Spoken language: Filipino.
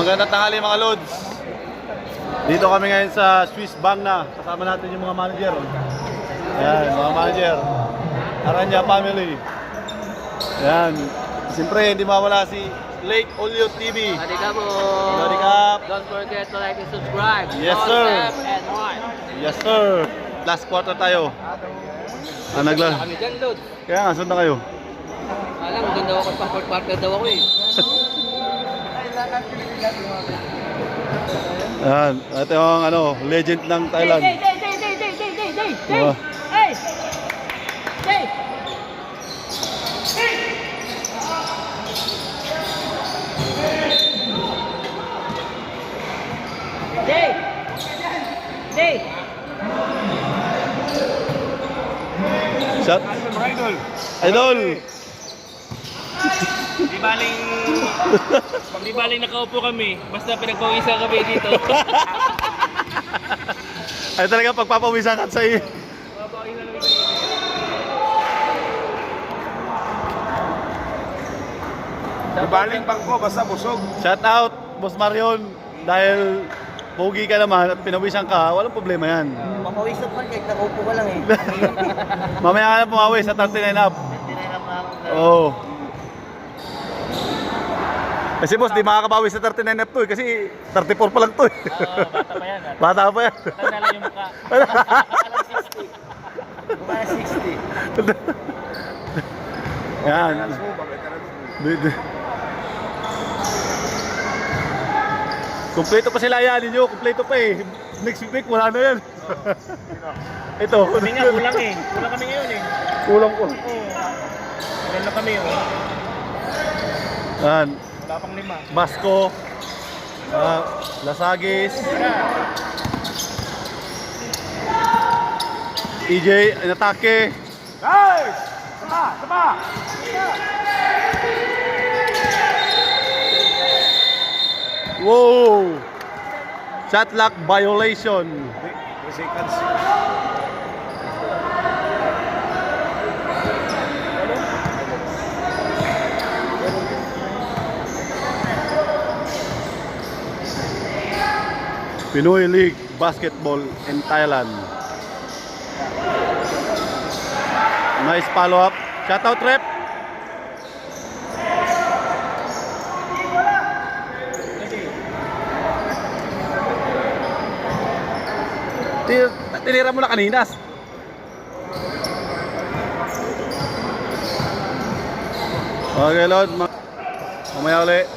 Magandang tanghali mga Lods. Dito kami ngayon sa Swiss Bank na. Kasama natin yung mga manager. Ayan, mga manager. Aranya family. Ayan. Siyempre, hindi mawala si Lake Olio TV. Adikabo. Adikap. Don't forget to like and subscribe. Yes, sir. And one. Yes, sir. Last quarter tayo. Nagla. Kami dyan, Lod. Kaya nga, saan na kayo? Alam, doon daw ako, passport partner daw ako eh. Ayan, ito yung legend ng Thailand. Oh. Shot. Idol. Di baling nakaupo kami, basta pinagpawisan kami dito. Ay talaga pagpapawisan ka sa iyo. Baling bangko, basta busog. Shout out, Boss Marion. Dahil pogi ka naman at pinawisan ka, walang problema yan. Mapawisap man, kahit nakaupo ka lang eh. Mamaya ka na pumawi sa 39 up. Oo. Oh. Kasi boss, di makakabawi sa 39 up to eh. Kasi 34 pa lang to eh. Bata pa yan. Bata pa yan. Tanda lang yung mukha. Mga 60. Yan. Kompleto pa sila yan ninyo. Kompleto pa eh. Next week wala na yan. Ito. Kami nga, kulang eh. Kulang kami ngayon eh. Kulang ko. Oo. Kulang na kami oh. Yan. Wala pang 5. Basco. Lasagis. EJ, inatake. Guys! Sama! Wow! Shot lock violation. 3 seconds. Pinoy League Basketball in Thailand. Nice follow up. Shout out rep. Tinira mo na kaninas. Okay, Lord. Mamaya ulit.